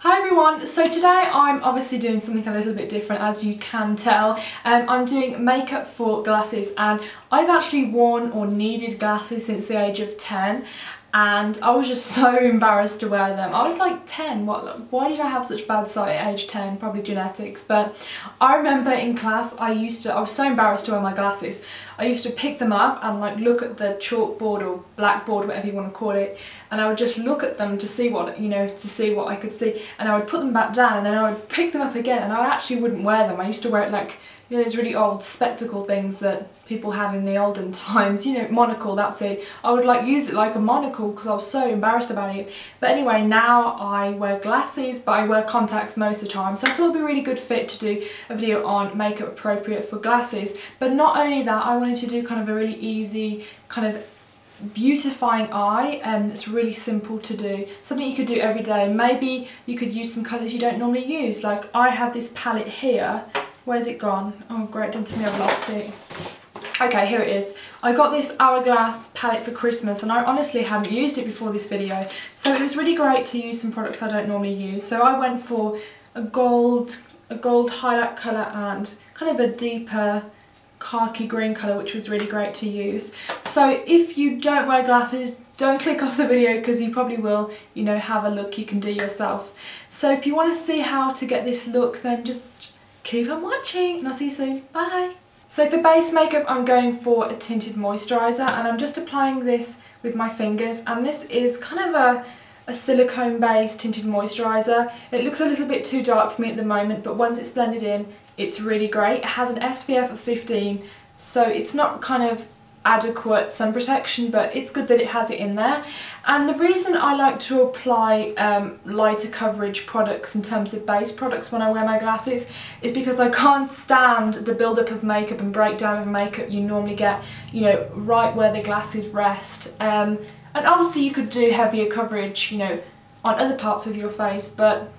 Hi everyone, so today I'm obviously doing something a little bit different, as you can tell. I'm doing makeup for glasses, and I've actually worn or needed glasses since the age of 10, and I was just so embarrassed to wear them. I was like 10, why did I have such bad sight at age 10? Probably genetics. But I remember in class I was so embarrassed to wear my glasses. I used to pick them up and like look at the chalkboard or blackboard, whatever you want to call it, and I would just look at them to see what, to see what I could see, and I would put them back down and then I would pick them up again, and I actually wouldn't wear them. I used to wear it like, those really old spectacle things that people had in the olden times, monocle, that's it. I would like use it like a monocle because I was so embarrassed about it. But anyway, now I wear glasses, but I wear contacts most of the time, so I thought it'd be a really good fit to do a video on makeup appropriate for glasses. But not only that, I wanted to do kind of a really easy kind of beautifying eye, and it's really simple to do, something you could do every day. Maybe you could use some colours you don't normally use. Like I have this palette here. Where's it gone? Oh great, don't tell me I've lost it. Okay, here it is. I got this Hourglass palette for Christmas, and I honestly hadn't used it before this video, so it was really great to use some products I don't normally use. So I went for a gold highlight colour and kind of a deeper khaki green colour, which was really great to use. So if you don't wear glasses, don't click off the video because you probably will, have a look you can do yourself. So if you want to see how to get this look, then just keep on watching and I'll see you soon. Bye! So for base makeup, I'm going for a tinted moisturiser, and I'm just applying this with my fingers, and this is kind of a silicone based tinted moisturiser. It looks a little bit too dark for me at the moment, but once it's blended in, it's really great. It has an SPF of 15, so it's not kind of adequate sun protection, but it's good that it has it in there. And the reason I like to apply lighter coverage products in terms of base products when I wear my glasses is because I can't stand the build-up of makeup and breakdown of makeup you normally get, right where the glasses rest. And obviously you could do heavier coverage, on other parts of your face, but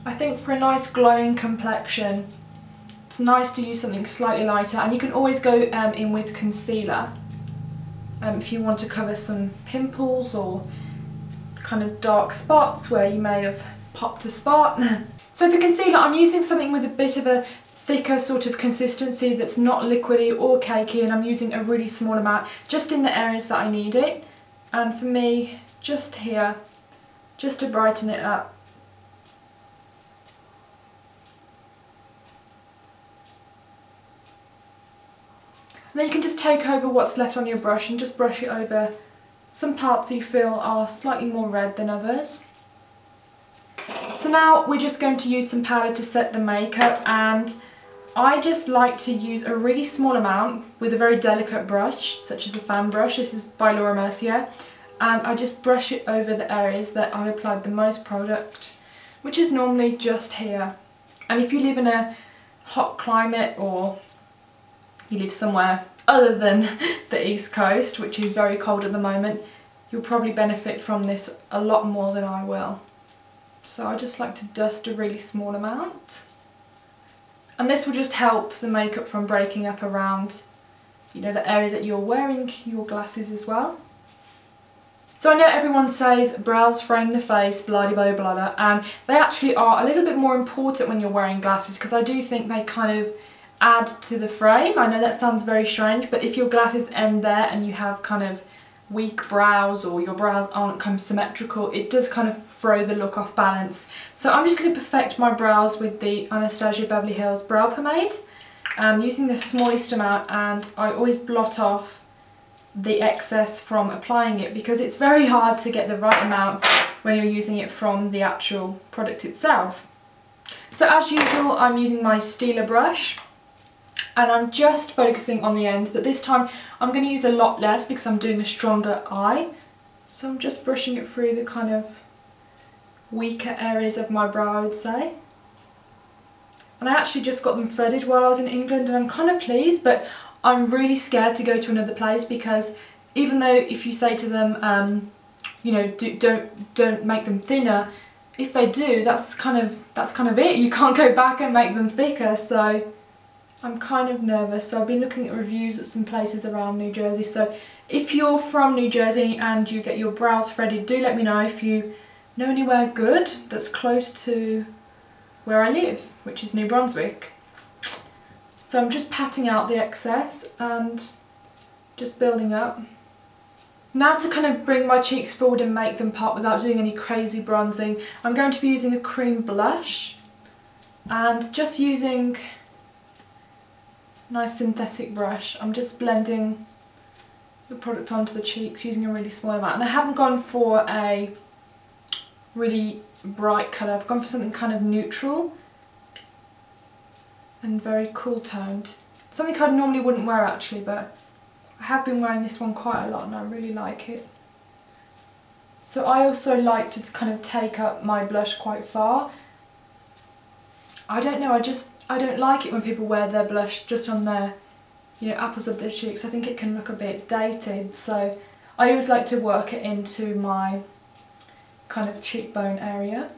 I think for a nice glowing complexion, it's nice to use something slightly lighter. And you can always go in with concealer if you want to cover some pimples or kind of dark spots where you may have popped a spot. So for concealer, I'm using something with a bit of a thicker sort of consistency that's not liquidy or cakey, and I'm using a really small amount just in the areas that I need it. And for me, just here, just to brighten it up. And then you can just take over what's left on your brush and just brush it over some parts that you feel are slightly more red than others. So now we're just going to use some powder to set the makeup, and I just like to use a really small amount with a very delicate brush, such as a fan brush. This is by Mercier, and I just brush it over the areas that I've applied the most product, which is normally just here. And if you live in a hot climate, or you live somewhere other than the East Coast, which is very cold at the moment, you'll probably benefit from this a lot more than I will. So I just like to dust a really small amount. And this will just help the makeup from breaking up around, the area that you're wearing your glasses as well. So I know everyone says brows frame the face, blah blah blah blah, and they actually are a little bit more important when you're wearing glasses, because I do think they kind of add to the frame. I know that sounds very strange, but if your glasses end there and you have kind of weak brows, or your brows aren't kind of symmetrical, it does kind of throw the look off balance. So I'm just going to perfect my brows with the Anastasia Beverly Hills Brow Pomade. I'm using the smallest amount, and I always blot off the excess from applying it, because it's very hard to get the right amount when you're using it from the actual product itself. So as usual, I'm using my Stila brush, and I'm just focusing on the ends, but this time I'm going to use a lot less because I'm doing a stronger eye. So I'm just brushing it through the kind of weaker areas of my brow, I would say. And I actually just got them threaded while I was in England, and I'm kind of pleased, but I'm really scared to go to another place, because even though if you say to them, don't make them thinner, if they do, that's kind of it. You can't go back and make them thicker. So I'm kind of nervous. So I've been looking at reviews at some places around New Jersey. So if you're from New Jersey and you get your brows threaded, do let me know if you know anywhere good that's close to where I live, which is New Brunswick. So I'm just patting out the excess and just building up. Now to kind of bring my cheeks forward and make them pop without doing any crazy bronzing, I'm going to be using a cream blush and just using a nice synthetic brush. I'm just blending the product onto the cheeks using a really small amount. And I haven't gone for a really bright colour, I've gone for something kind of neutral and very cool toned. Something I normally wouldn't wear actually, but I have been wearing this one quite a lot and I really like it. So I also like to kind of take up my blush quite far. I don't know, I don't like it when people wear their blush just on their, you know, apples of their cheeks. I think it can look a bit dated, so I always like to work it into my kind of cheekbone area.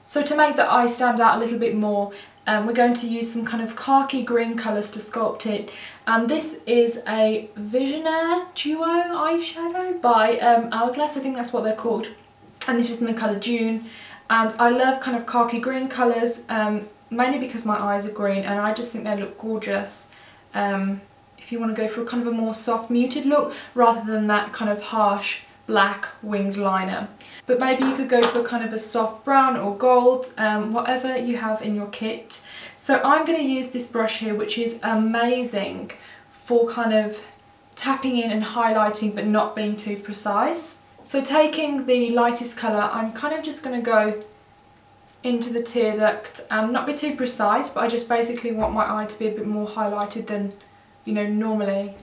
So to make the eye stand out a little bit more, we're going to use some kind of khaki green colours to sculpt it, and this is a Visionaire duo eyeshadow by Hourglass, I think that's what they're called, and this is in the colour Dune. And I love kind of khaki green colours, mainly because my eyes are green and I just think they look gorgeous. If you want to go for a kind of a more soft muted look rather than that kind of harsh black winged liner. But maybe you could go for kind of a soft brown or gold, whatever you have in your kit. So I'm going to use this brush here, which is amazing for kind of tapping in and highlighting but not being too precise. So taking the lightest colour, I'm kind of just going to go into the tear duct and not be too precise, but I just basically want my eye to be a bit more highlighted than, you know, normally.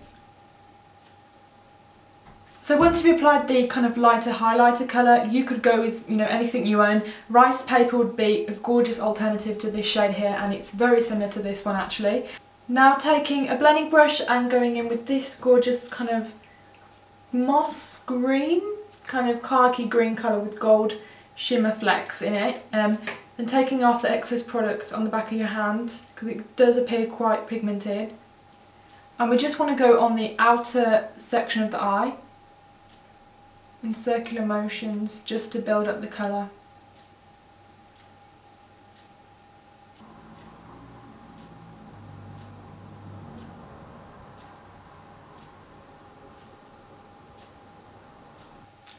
So once you've applied the kind of lighter highlighter colour, you could go with, you know, anything you own. Rice paper would be a gorgeous alternative to this shade here, and it's very similar to this one actually. Now taking a blending brush and going in with this gorgeous kind of moss green, kind of khaki green colour with gold shimmer flecks in it, and taking off the excess product on the back of your hand because it does appear quite pigmented. And we just want to go on the outer section of the eye in circular motions just to build up the colour.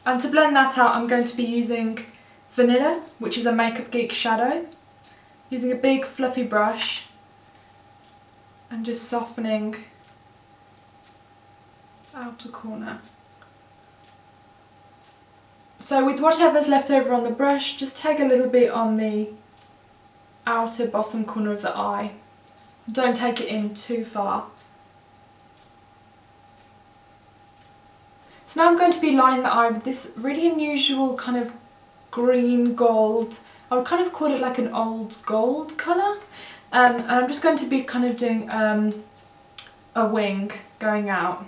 And to blend that out, I'm going to be using Vanilla, which is a Makeup Geek shadow, using a big fluffy brush and just softening the outer corner. So with whatever's left over on the brush, just take a little bit on the outer bottom corner of the eye. Don't take it in too far. So now I'm going to be lining the eye with this really unusual kind of green gold. I would kind of call it like an old gold colour. And I'm just going to be kind of doing a wing going out.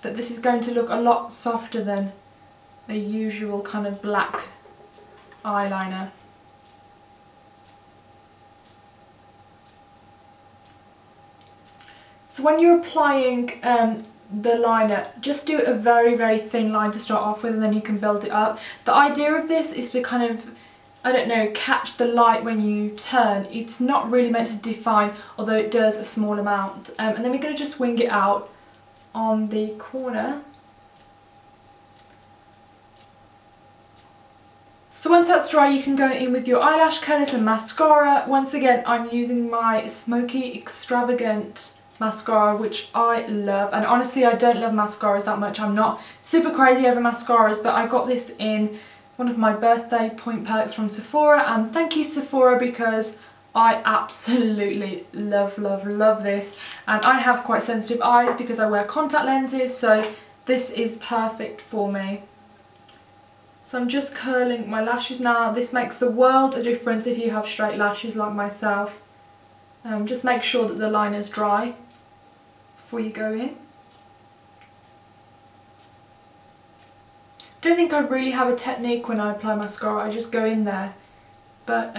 But this is going to look a lot softer than a usual kind of black eyeliner. So when you're applying the liner, just do a very, very thin line to start off with, and then you can build it up. The idea of this is to kind of, I don't know, catch the light when you turn. It's not really meant to define, although it does a small amount. And then we're going to just wing it out on the corner. So once that's dry, you can go in with your eyelash colours and mascara. Once again, I'm using my Smokey Extravagant mascara, which I love, and honestly I don't love mascaras that much. I'm not super crazy over mascaras, but I got this in one of my birthday point perks from Sephora, and thank you Sephora, because I absolutely love this. And I have quite sensitive eyes because I wear contact lenses, so this is perfect for me. So I'm just curling my lashes now. This makes the world a difference if you have straight lashes like myself. Just make sure that the liner's dry before you go in. I don't think I really have a technique when I apply mascara. I just go in there, but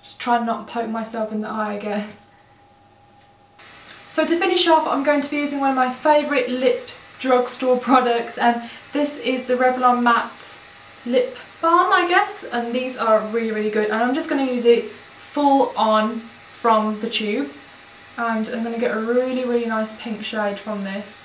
just try not to poke myself in the eye, I guess. So to finish off, I'm going to be using one of my favourite lip drugstore products, and this is the Revlon Matte lip balm, I guess, and these are really, really good. And I'm just going to use it full on from the tube, and I'm going to get a really, really nice pink shade from this.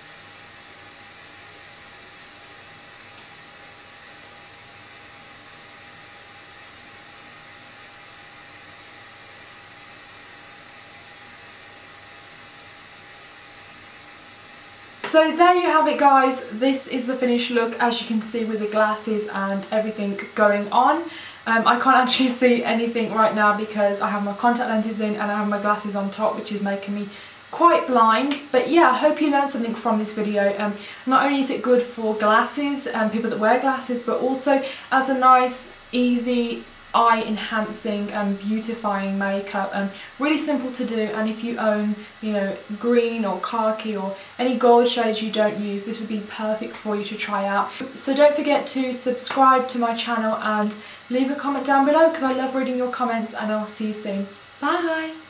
So there you have it, guys. This is the finished look, as you can see, with the glasses and everything going on. I can't actually see anything right now because I have my contact lenses in and I have my glasses on top, which is making me quite blind. But yeah, I hope you learned something from this video. Not only is it good for glasses and people that wear glasses, but also as a nice, easy, eye enhancing and beautifying makeup, and really simple to do. And if you own, you know, green or khaki or any gold shades you don't use, this would be perfect for you to try out. So don't forget to subscribe to my channel and leave a comment down below, because I love reading your comments, and I'll see you soon. Bye!